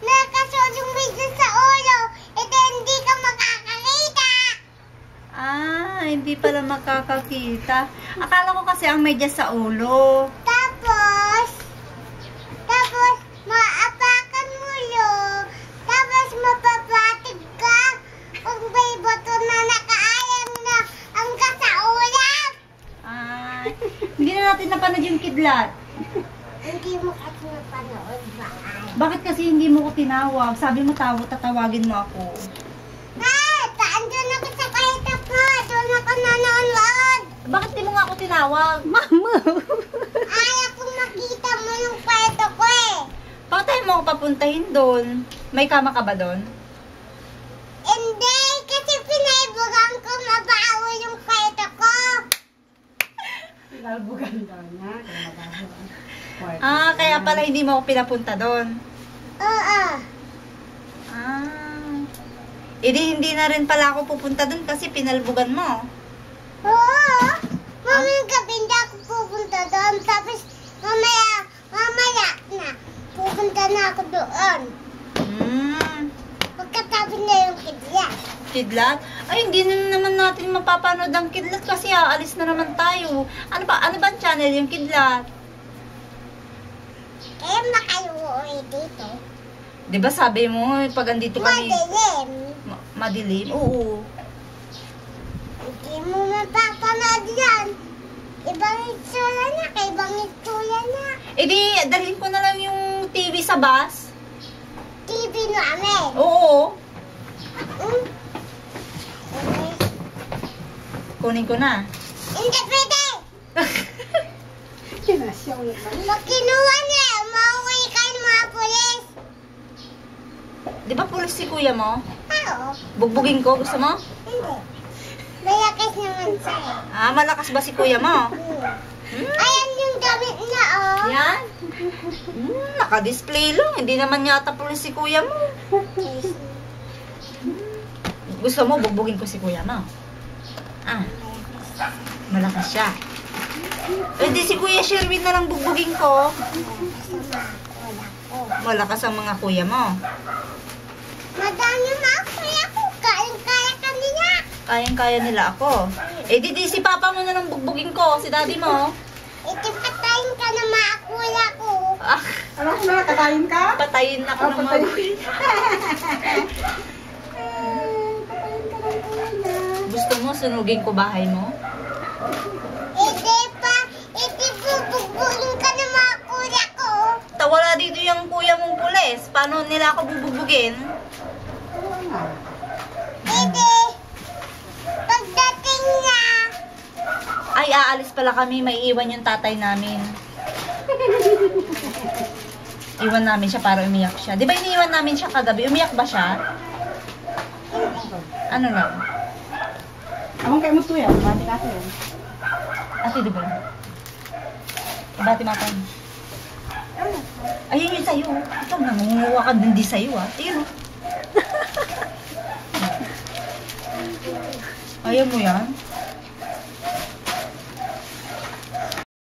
nakasuot yung medyas sa ulo. Ito hindi ka makakakita. Ah, hindi pala makakakita. Akala ko kasi ang medyas sa ulo. Tapos, maapakan mo yun. Tapos, mapapatig ka. Kung may bato na nakaalam na ang ka sa ulam. Ah, hindi na natin napanood yung kidlat. Hindi mo kasi napanood ba? Bakit kasi hindi mo ko tinawag? Sabi mo tatawagin mo ako. Andun ako sa kahita ko. Doon ako nanonood. Bakit di mo nga ako tinawag? Mama! Ayaw kong makita mo yung kwento ko eh. Bakit tayo mo ako papuntahin doon? May kama ka ba doon? Hindi, kasi pinaibugan ko mabaho yung kwento ko. Pinalbugan daw niya. Ah, kaya pala hindi mo ako pinapunta doon. Oo. Ah. Hindi na rin pala ako pupunta doon kasi pinalbugan mo. Oo. Mamayang gabi hindi ako pupunta doon. Tapos mamaya na. Pupunta na ako doon. Pagkatapos na yung kidlat. Kidlat? Ay, hindi na naman natin mapapanood ang kidlat kasi aalis na naman tayo. Ano ba ang channel yung kidlat? Makayuwi dito. Di ba sabi mo, pag andito kami... Madilim. Madilim? Oo. Hindi mo mapapanood yan. Ibang itsura na, ibang itsura na. Di, dalhin ko na lang yung TV sa bus. TV namin. Oo. Hmm? Kunin ko na. Hindi pwede. Kinasyaw naman. Pag kinuha niya, mauwi kayo mga pulis. Di ba pulis si kuya mo? Oo. Bugbugin ko, gusto mo? Hindi. Malakas naman siya. Ah, malakas ba si kuya mo? Ayan yung damit na, oh. Yan. Naka-display lang. Hindi naman yata pulis si kuya mo. Gusto mo, bugbugin ko si kuya mo? Ah, malakas siya. Di si Kuya Sherwin na lang bugbugin ko. Malakas ang mga kuya mo. Madami mga kuya ko. Kaya kanina. Kayang-kaya nila ako. Di si papa mo na lang bugbugin ko, si daddy mo. Patayin ka na mga kuya ko. Ah, Alam ko na, katayin ka? patayin ako ng mga kuya. Katayin ka ng kuya. Gusto mo, sunugin ko bahay mo? Hindi bubugbugin ka na mga kuya ko. Tawala dito yung kuya mong pulis. Paano nila ako bubugbugin? Oo nga. Hindi. Pagdating niya, Ay, aalis pala kami. May iwan yung tatay namin. Iwan namin siya para umiyak siya. Di ba iniwan namin siya kagabi? Umiyak ba siya? Ano na? Amang kayo mo ito yan. Bati natin yan. Ate, di ba? Bati matan. Ayun yung sa'yo. Ito, nangunguha ka din di sa'yo, ah. Ayun, oh. Ayaw mo yan?